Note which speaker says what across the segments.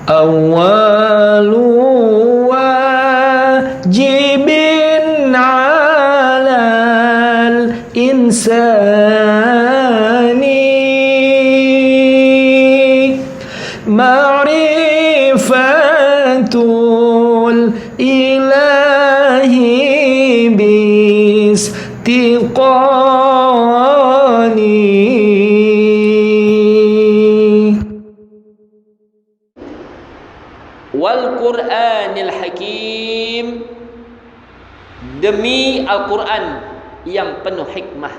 Speaker 1: أول واجب على الإنسان معرفة الإله باستيقان.
Speaker 2: Wal Qur'anil Hakim, demi Al-Qur'an yang penuh hikmah.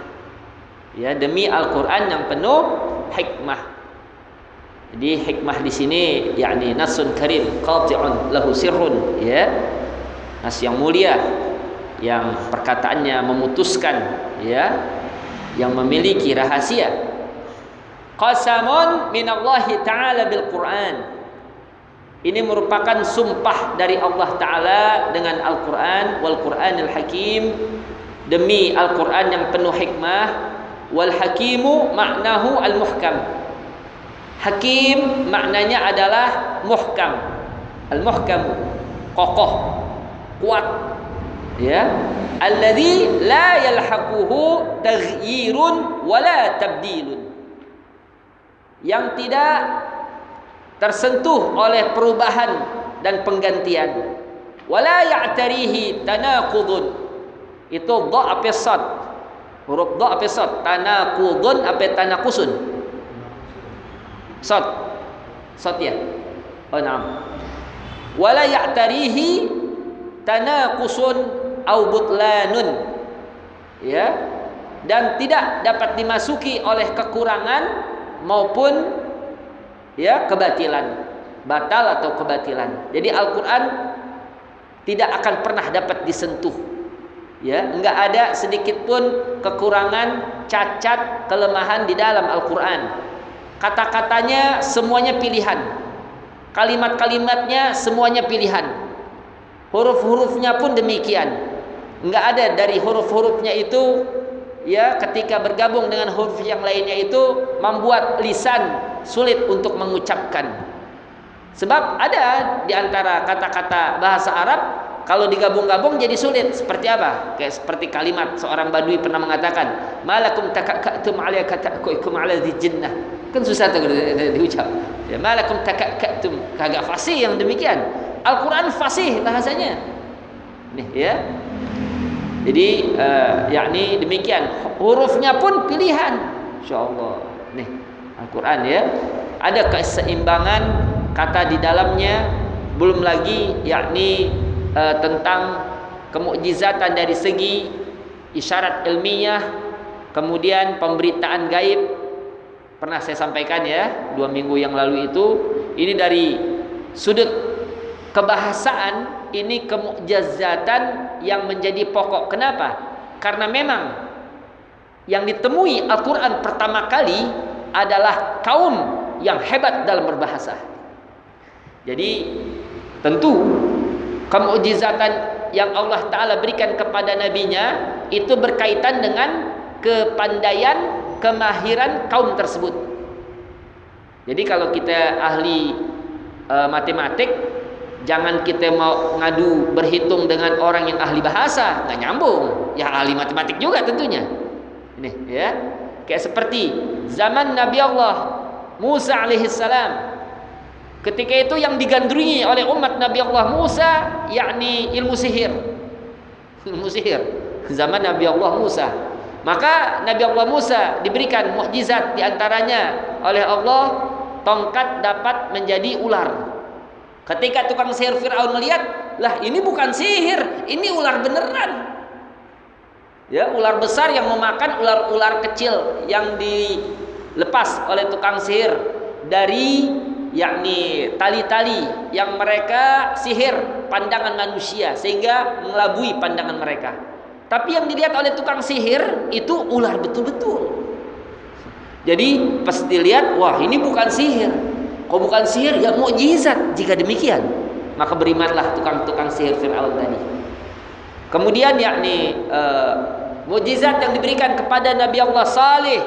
Speaker 2: Ya, demi Al-Qur'an yang penuh hikmah. Jadi hikmah di sini yakni nasun karim qati'un lahu sirrun, ya. Nas yang mulia yang perkataannya memutuskan, ya, yang memiliki rahasia. Qasamun minallahi ta'ala bil Qur'an. Ini merupakan sumpah dari Allah Ta'ala dengan Al-Quran. Wal Qur'anil Hakim, demi Al-Quran yang penuh hikmah. Wal Hakimu maknahu al-muhkam. Hakim maknanya adalah muhkam. Al-muhkamu, kokoh, kuat, ya. Alladzi la yalhaquhu taghyirun wala tabdilun, yang tidak tersentuh oleh perubahan dan penggantian. Wala ya'tarihi tanaqudun, itu dha apa sad, huruf dha apa sad, tanaqudun apa tanaqusun, sad ya, oh na'am. Wala ya'tarihi tanaqusun au butlanun, ya, dan tidak dapat dimasuki oleh kekurangan maupun, ya, kebatilan, batal atau kebatilan. Jadi Al-Quran tidak akan pernah dapat disentuh, ya, enggak ada sedikit pun kekurangan, cacat, kelemahan di dalam Al-Quran. Kata-katanya semuanya pilihan, kalimat-kalimatnya semuanya pilihan, huruf-hurufnya pun demikian. Enggak ada dari huruf-hurufnya itu, ya, ketika bergabung dengan huruf yang lainnya itu membuat lisan sulit untuk mengucapkan. Sebab ada di antara kata-kata bahasa Arab kalau digabung-gabung jadi sulit. Seperti apa? Kayak seperti kalimat seorang badui pernah mengatakan, malakum takakatum ala katakum ala dzinnah. Kan susah tuh diucap. Ya, malakum takakatum, kagak fasih yang demikian. Al-Qur'an fasih bahasanya. Nih, ya. Jadi yakni demikian, hurufnya pun pilihan. Insyaallah. Nih, Al-Quran, ya, ada keseimbangan kata di dalamnya. Belum lagi yakni tentang kemukjizatan dari segi isyarat ilmiah, kemudian pemberitaan gaib. Pernah saya sampaikan, ya, 2 minggu yang lalu itu. Ini dari sudut kebahasaan, ini kemukjizatan yang menjadi pokok. Kenapa? Karena memang yang ditemui Al-Quran pertama kali adalah kaum yang hebat dalam berbahasa. Jadi tentu kemukjizatan yang Allah Ta'ala berikan kepada nabinya itu berkaitan dengan kepandaian, kemahiran kaum tersebut. Jadi kalau kita ahli matematik, jangan kita mau ngadu berhitung dengan orang yang ahli bahasa, nggak nyambung. Ya, ahli matematik juga tentunya. Ini, ya, kayak seperti zaman Nabi Allah Musa alaihissalam. Ketika itu yang digandrungi oleh umat Nabi Allah Musa yakni ilmu sihir. Ilmu sihir zaman Nabi Allah Musa. Maka Nabi Allah Musa diberikan mukjizat, diantaranya oleh Allah tongkat dapat menjadi ular. Ketika tukang sihir Fir'aun melihat, lah ini bukan sihir, ini ular beneran. Ya, ular besar yang memakan ular-ular kecil yang dilepas oleh tukang sihir dari yakni tali-tali yang mereka sihir pandangan manusia sehingga mengelabui pandangan mereka. Tapi yang dilihat oleh tukang sihir itu ular betul-betul. Jadi pas dilihat, wah ini bukan sihir. Kok bukan sihir, ya mukjizat. Jika demikian, maka berimanlah tukang-tukang sihir Fir'aun tadi. Kemudian yakni mukjizat yang diberikan kepada Nabi Allah Saleh.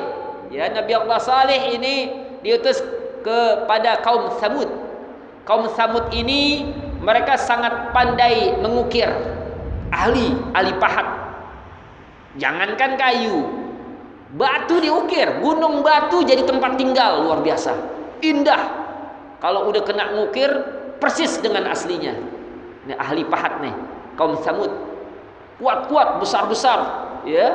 Speaker 2: Ya, Nabi Allah Saleh ini diutus kepada kaum Tsamud. Kaum Samud ini mereka sangat pandai mengukir, ahli pahat. Jangankan kayu, batu diukir, gunung batu jadi tempat tinggal, luar biasa, indah. Kalau udah kena ngukir persis dengan aslinya. Ini ahli pahat nih, kaum Samud. Kuat-kuat, besar-besar, ya.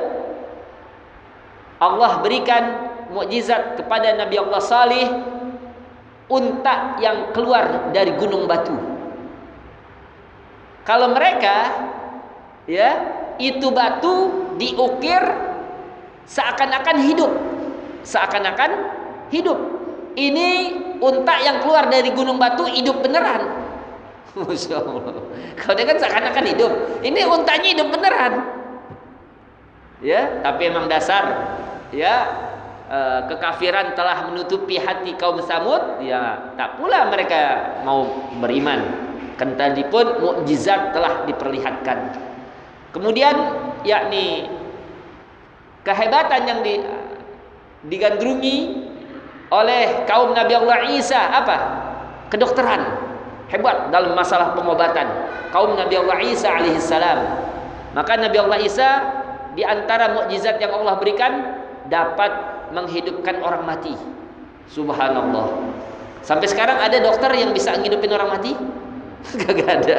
Speaker 2: Allah berikan mukjizat kepada Nabi Allah Salih, unta yang keluar dari gunung batu. Kalau mereka, ya, itu batu diukir seakan-akan hidup. Ini unta yang keluar dari gunung batu hidup beneran. Masya Allah. Kalau dia kan seakan-akan hidup, ini untanya hidup beneran. Ya, tapi emang dasar, ya, kekafiran telah menutupi hati kaum Samud, ya tak pula mereka mau beriman. Kendali pun mukjizat telah diperlihatkan. Kemudian yakni kehebatan yang digandrungi oleh kaum Nabi Allah Isa apa? Kedokteran. Hebat dalam masalah pengobatan kaum Nabi Allah Isa alaihissalam. Maka Nabi Allah Isa di antara mukjizat yang Allah berikan dapat menghidupkan orang mati. Subhanallah. Sampai sekarang ada dokter yang bisa menghidupin orang mati? Gak ada,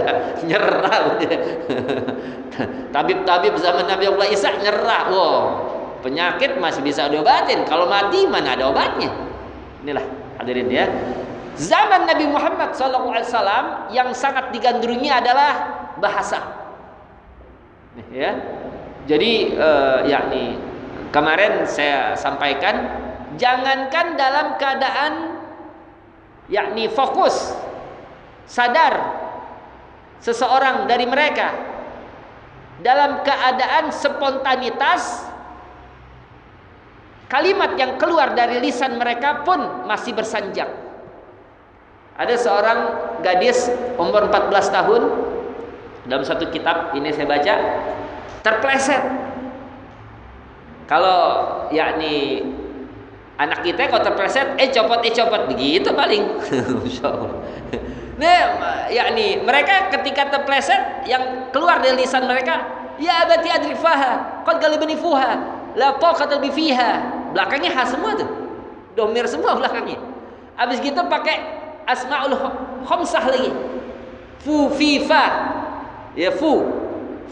Speaker 2: nyerah. Tabib-tabib zaman Nabi Allah Isa nyerah. Wow, penyakit masih bisa diobatin, kalau mati mana ada obatnya. Inilah hadirin ya. Zaman Nabi Muhammad SAW yang sangat digandrungi adalah bahasa. Ya. Jadi yakni kemarin saya sampaikan, jangankan dalam keadaan yakni fokus, sadar seseorang dari mereka, dalam keadaan spontanitas, kalimat yang keluar dari lisan mereka pun masih bersanjak. Ada seorang gadis umur 14 tahun, dalam satu kitab ini saya baca, terpleset. Kalau yakni anak kita kalau terpleset, copot begitu paling. Nah, yakni mereka ketika terpleset, yang keluar dari lisan mereka, ya abati adrik faha, qad galibani fuha, la taqata bi fiha. Belakangnya ha semua tuh. Domir semua belakangnya. Habis gitu pakai asmaul khamsah lagi. Fu fi fa. Ya fu,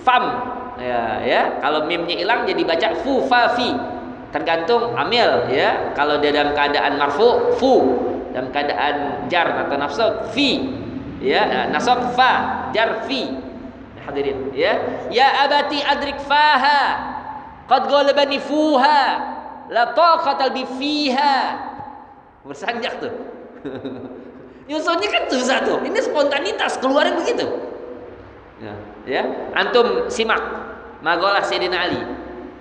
Speaker 2: fam. Ya, kalau mimnya hilang jadi baca fu fa fi. Tergantung amil ya. Kalau dia dalam keadaan marfu, fu. Dalam keadaan jar atau nasab, fi. Ya, nasab fa, jar fi. Hadirin ya. Ya abati adrik faha. Qad ghalabani fuha. La taqata bi fiha. Bersanjak tuh. Nyusunnya kan susah tuh. Ini spontanitas keluarnya begitu. Ya, antum simak Magalah Sayyidina Ali.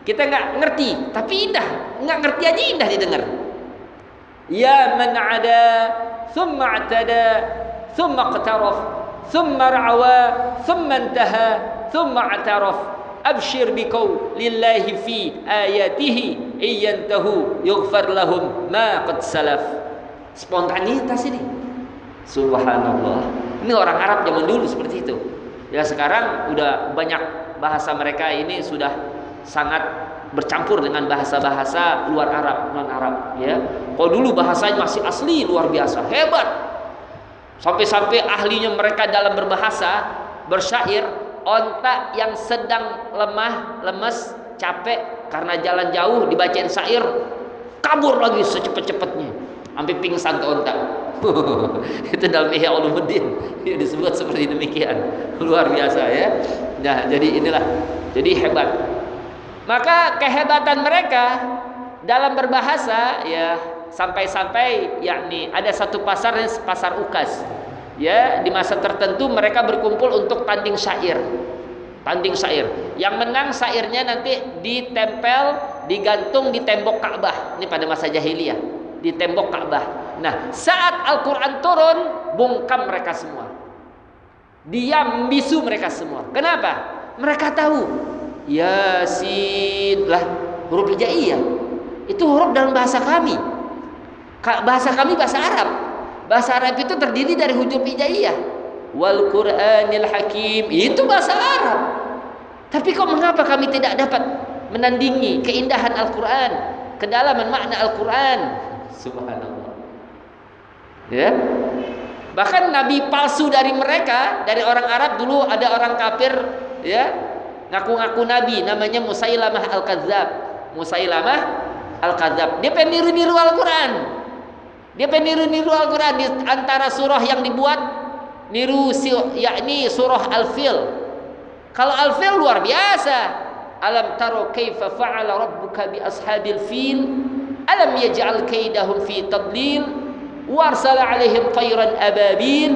Speaker 2: Kita nggak ngerti, tapi indah. Nggak ngerti aja indah didengar. Ya man ada, thumma atada, thumma qtaraf, thumma ra'wa, thumma intaha, thumma ataraf. Abshir bikau lillahi fi ayatihi iyantahu yughfar lahum ma qad salaf. Spontanitas ini. Subhanallah. Ini orang Arab zaman dulu seperti itu. Ya sekarang udah banyak bahasa mereka ini sudah sangat bercampur dengan bahasa-bahasa luar Arab, non Arab ya. Kalau dulu bahasanya masih asli luar biasa, hebat. Sampai-sampai ahlinya mereka dalam berbahasa, bersyair, onta yang sedang lemah, lemes, capek karena jalan jauh dibacain syair, kabur lagi secepat-cepatnya. Sampai pingsan tuh onta. Itu dalam Ihya Ulumuddin disebut seperti demikian. Luar biasa ya. Nah, jadi inilah. Jadi hebat. Maka kehebatan mereka dalam berbahasa ya sampai-sampai yakni ada satu pasar, pasar Ukas. Ya, di masa tertentu mereka berkumpul untuk tanding syair. Tanding syair. Yang menang syairnya nanti ditempel, digantung di tembok Ka'bah. Ini pada masa jahiliyah, di tembok Ka'bah. Nah, saat Al-Quran turun, bungkam mereka semua. Diam bisu mereka semua. Kenapa? Mereka tahu Yasin lah, huruf hijaiyah. Itu huruf dalam bahasa kami. Bahasa kami bahasa Arab. Bahasa Arab itu terdiri dari huruf hijaiyah. Wal Qur'anil Hakim, itu bahasa Arab. Tapi kok mengapa kami tidak dapat menandingi keindahan Al-Qur'an, kedalaman makna Al-Qur'an? Subhanallah. Ya. Bahkan nabi palsu dari mereka, dari orang Arab dulu ada orang kafir, ya, ngaku-ngaku nabi, namanya Musailamah Al-Kadzab. Musailamah Al-Kadzab. Dia pengen niru-niru Al-Qur'an. Dia pengen niru-niru Al-Qur'an di antara surah yang dibuat niru, yakni surah Al-Fil. Kalau Al-Fil luar biasa. Alam taro kaifa fa'ala rabbuka bi ashabil fil? Alam yaj'al kaidahum fi tadlil? Warsala alaihim tayran ababil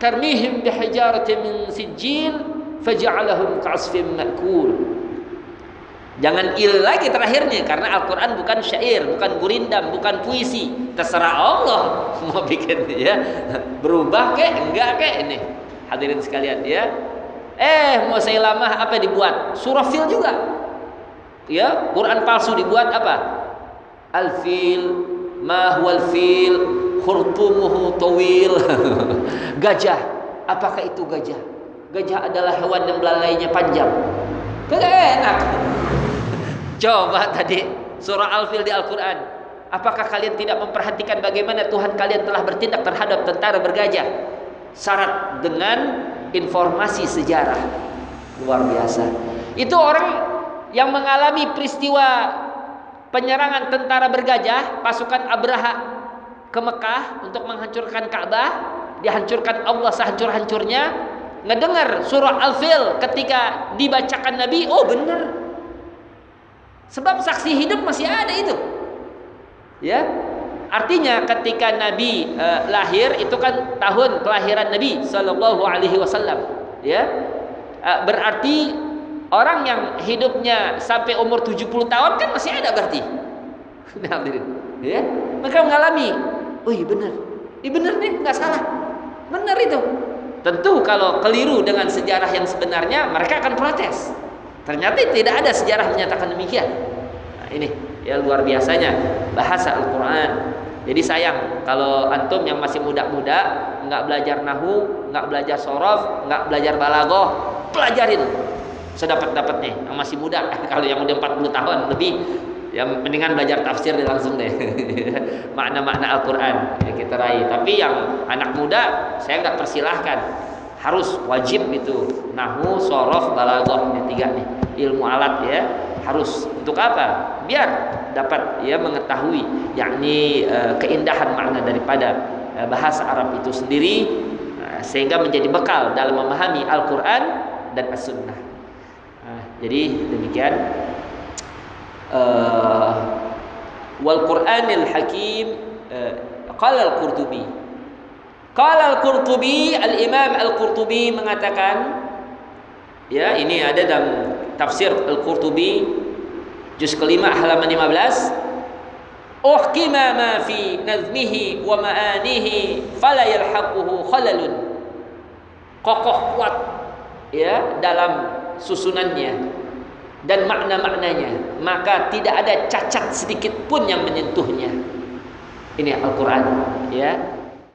Speaker 2: tarmihim bihijaratin min sijil faja'alahum ka'asfin ma'kul. Jangan il lagi terakhirnya, karena Al-Quran bukan syair, bukan gurindam, bukan puisi. Terserah Allah mau bikin, ya, berubah kek enggak kek ini. Hadirin sekalian, ya. Musailamah apa dibuat? Surah Fil juga. Ya, Quran palsu dibuat apa? Al-Fil, ma huwal fil, khurtumuhu tawil. Gajah. Apakah itu gajah? Gajah adalah hewan yang belalainya panjang. Kagak enak. Coba tadi surah Al-Fil di Al-Quran. Apakah kalian tidak memperhatikan bagaimana Tuhan kalian telah bertindak terhadap tentara bergajah? Syarat dengan informasi sejarah. Luar biasa. Itu orang yang mengalami peristiwa penyerangan tentara bergajah, pasukan Abraha ke Mekah untuk menghancurkan Ka'bah, dihancurkan Allah sehancur-hancurnya, ngedengar surah Al-Fil ketika dibacakan Nabi, oh benar. Sebab saksi hidup masih ada itu. Ya. Artinya ketika Nabi lahir itu kan tahun kelahiran Nabi sallallahu alaihi wasallam, ya. Berarti orang yang hidupnya sampai umur 70 tahun kan masih ada berarti. Ya. Mereka mengalami, oh iya benar. Iya benar nih, enggak salah. Benar itu. Tentu kalau keliru dengan sejarah yang sebenarnya, mereka akan protes. Ternyata tidak ada sejarah menyatakan demikian. Nah, ini ya luar biasanya bahasa Al-Quran. Jadi sayang kalau antum yang masih muda-muda nggak belajar nahu, nggak belajar sorof, nggak belajar balaghah, pelajarin sedapat-dapatnya. Yang masih muda, kalau yang udah 40 tahun lebih, ya mendingan belajar tafsir langsung deh. Makna-makna Al-Quran ya, kita raih. Tapi yang anak muda saya nggak persilahkan, harus wajib itu nahu, sorof, balaghah, ini 3 nih ilmu alat ya, harus. Untuk apa? Biar dapat ya mengetahui yakni keindahan makna daripada bahasa Arab itu sendiri, sehingga menjadi bekal dalam memahami Al-Quran dan As-Sunnah. Jadi demikian. Wal Qur'anil Hakim. Qala Al-Qurtubi. Qala Al-Qurtubi, Al-Imam Al-Qurtubi mengatakan, ya ini ada dalam tafsir Al-Qurtubi juz kelima halaman 15. Uhkima ma fi nazmihi wa ma'anihi fala yalhaquhu khalalun. Kokoh kuat ya dalam susunannya dan makna-maknanya, maka tidak ada cacat sedikit pun yang menyentuhnya. Ini Al-Quran ya.